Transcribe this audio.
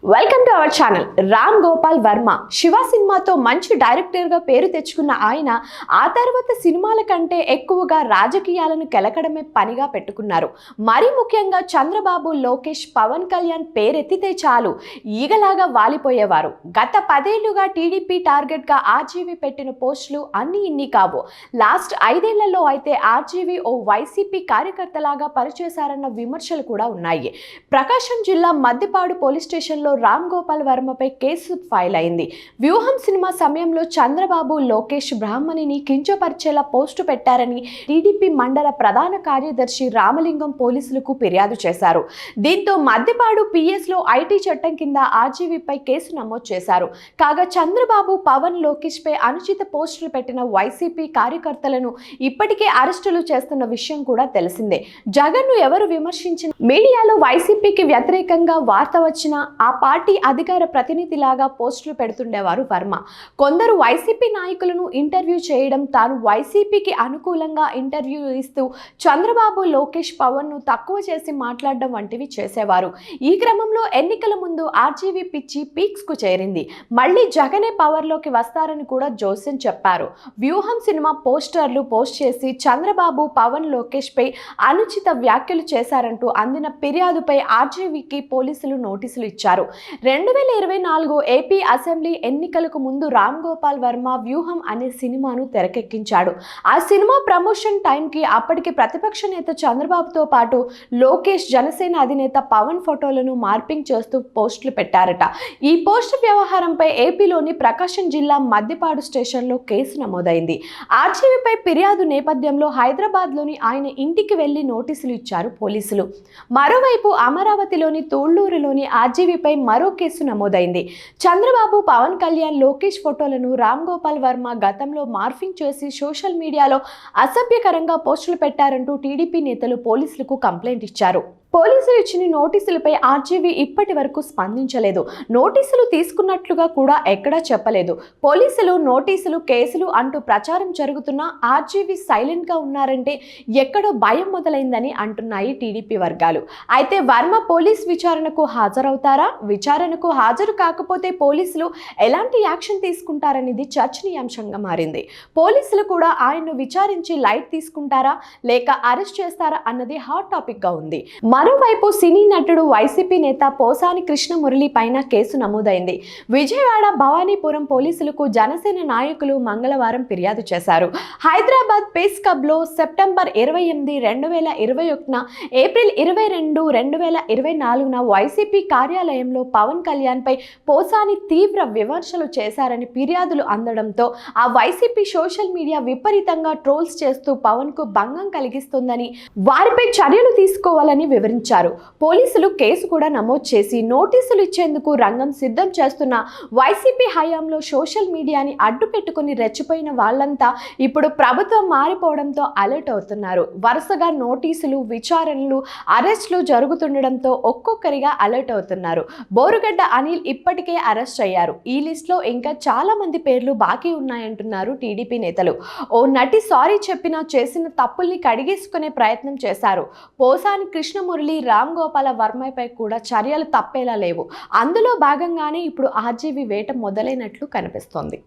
Welcome to our channel. Ram Gopal Varma Shiva సినిమాతో మంచి డైరెక్టర్గా పేరు తెచ్చుకున్న ఆయన ఆ తర్వాత సినిమాల కంటే ఎక్కువగా రాజకీయాలను కెలకడమే పనిగా పెట్టుకున్నారు. మరీ ముఖ్యంగా చంద్రబాబు, లోకేష్, పవన్ కళ్యాణ్ పేరెత్తితే చాలు ఈగలాగా వాలిపోయేవారు. గత 10 ఏళ్లుగా టీడీపీ టార్గెట్గా ఆర్జీవీ పెట్టిన పోస్టులు అన్ని ఇన్ని కావు. లాస్ట్ 5 ఏళ్లలో అయితే ఆర్జీవీ ఓ వైసీపీ కార్యకర్తలాగా పనిచేశారన్న విమర్శలు కూడా ఉన్నాయి. ప్రకాశం జిల్లా మద్దిపాడు పోలీస్ స్టేషన్లో రామ్ గోపాల్ వర్మపై కేసు ఫైల్ అయింది. వ్యూహం సినిమా సమయంలో చంద్రబాబు, లోకేష్ బ్రాహ్మణిని కించపరిచేలా పోస్టు పెట్టారని టీడీపీ మండల ప్రధాన కార్యదర్శి రామలింగం పోలీసులకు ఫిర్యాదు చేశారు. దీంతో మద్దిపాడు పిఎస్లో ఐటీ చట్టం కింద ఆర్జీవీపై కేసు నమోదు చేశారు. కాగా చంద్రబాబు, పవన్, లోకేష్ పై అనుచిత పోస్టులు పెట్టిన వైసీపీ కార్యకర్తలను ఇప్పటికే అరెస్టులు చేస్తున్న విషయం కూడా తెలిసిందే. జగన్ను ఎవరు విమర్శించిన మీడియాలో వైసీపీకి వ్యతిరేకంగా వార్త వచ్చినా ఆ పార్టీ అధికార ప్రతినిధిలాగా పోస్టులు పెడుతుండేవారు వర్మ. కొందరు వైసీపీ నాయకులను ఇంటర్వ్యూ చేయడం, తాను వైసీపీకి అనుకూలంగా ఇంటర్వ్యూ ఇస్తూ చంద్రబాబు, లోకేష్, పవన్ను తక్కువ చేసి మాట్లాడడం వంటివి చేసేవారు. ఈ క్రమంలో ఎన్నికల ముందు ఆర్జీవీ పిచ్చి పీక్స్కు చేరింది. మళ్ళీ జగనే పవర్లోకి వస్తారని కూడా జోస్యం చెప్పారు. వ్యూహం సినిమా పోస్టర్లు పోస్ట్ చేసి చంద్రబాబు, పవన్, లోకేష్ పై అనుచిత వ్యాఖ్యలు చేశారంటూ అందిన ఫిర్యాదుపై ఆర్జీవీకి పోలీసులు నోటీసులు ఇచ్చారు. 2024 ఏపీ అసెంబ్లీ ఎన్నికలకు ముందు రామ్ గోపాల్ వర్మ వ్యూహం అనే సినిమాను తెరకెక్కించాడు. ఆ సినిమా ప్రమోషన్ టైంకి అప్పటికి ప్రతిపక్ష నేత చంద్రబాబుతో పాటు లోకేష్, జనసేన అధినేత పవన్ ఫోటోలను మార్పింగ్ చేస్తూ పోస్టులు పెట్టారట. ఈ పోస్ట్ వ్యవహారంపై ఏపీలోని ప్రకాశం జిల్లా మద్దిపాడు స్టేషన్లో కేసు నమోదైంది. ఆర్జీవీపై ఫిర్యాదు నేపథ్యంలో హైదరాబాద్లోని ఆయన ఇంటికి వెళ్లి నోటీసులు ఇచ్చారు పోలీసులు. మరోవైపు అమరావతిలోని తూళ్లూరులోని ఆర్జీవీపై మరో కేసు నమోదైంది. చంద్రబాబు, పవన్ కళ్యాణ్, లోకేష్ ఫోటోలను రామ్ గోపాల్ వర్మ గతంలో మార్ఫింగ్ చేసి సోషల్ మీడియాలో అసభ్యకరంగా పోస్టులు పెట్టారంటూ టీడీపీ నేతలు పోలీసులకు కంప్లైంట్ ఇచ్చారు. పోలీసులు ఇచ్చిన నోటీసులపై ఆర్జీవీ ఇప్పటి వరకు స్పందించలేదు. నోటీసులు తీసుకున్నట్లుగా కూడా ఎక్కడా చెప్పలేదు. పోలీసులు నోటీసులు, కేసులు అంటూ ప్రచారం జరుగుతున్నా ఆర్జీవీ సైలెంట్గా ఉన్నారంటే ఎక్కడో భయం మొదలైందని అంటున్నాయి టీడీపీ వర్గాలు. అయితే వర్మ పోలీస్ విచారణకు హాజరవుతారా? విచారణకు హాజరు కాకపోతే పోలీసులు ఎలాంటి యాక్షన్ తీసుకుంటారనేది చర్చనీయాంశంగా మారింది. పోలీసులు కూడా ఆయన్ను విచారించి లైట్ తీసుకుంటారా లేక అరెస్ట్ చేస్తారా అన్నది హాట్ టాపిక్గా ఉంది. మరోవైపు సినీ నటుడు, వైసీపీ నేత పోసాని కృష్ణమురళి పైన కేసు నమోదైంది. విజయవాడ భవానీపురం పోలీసులకు జనసేన నాయకులు మంగళవారం ఫిర్యాదు చేశారు. హైదరాబాద్ పేస్ క్లబ్లో సెప్టెంబర్ 28, 2021, ఏప్రిల్ 22, 2024 వైసీపీ కార్యాలయంలో పవన్ కళ్యాణ్పై పోసాని తీవ్ర విమర్శలు చేశారని ఫిర్యాదులు అందడంతో ఆ వైసీపీ సోషల్ మీడియా విపరీతంగా ట్రోల్స్ చేస్తూ పవన్కు భంగం కలిగిస్తుందని, వారిపై చర్యలు తీసుకోవాలని వివరించారు. పోలీసులు కేసు కూడా నమోదు చేసి నోటీసులు ఇచ్చేందుకు రంగం సిద్ధం చేస్తున్న వైసీపీ హయాంలో సోషల్ మీడియాని అడ్డు పెట్టుకుని రెచ్చిపోయిన వాళ్ళంతా ఇప్పుడు ప్రభుత్వం మారిపోవడంతో అలర్ట్ అవుతున్నారు. వరుసగా నోటీసులు, విచారణలు, అరెస్టులు జరుగుతుండడంతో ఒక్కొక్కరిగా అలర్ట్ అవుతున్నారు. బోరుగడ్డ అనిల్ ఇప్పటికే అరెస్ట్ అయ్యారు. ఈ లిస్ట్లో ఇంకా చాలా మంది పేర్లు బాకీ ఉన్నాయంటున్నారు టీడీపీ నేతలు. ఓ నటి సారీ చెప్పినా చేసిన తప్పుల్ని కడిగేసుకునే ప్రయత్నం చేశారు. పోసాని కృష్ణమురళి, రామ్ గోపాల వర్మపై కూడా చర్యలు తప్పేలా లేవు. అందులో భాగంగానే ఇప్పుడు ఆర్జీవీ వేట మొదలైనట్లు కనిపిస్తోంది.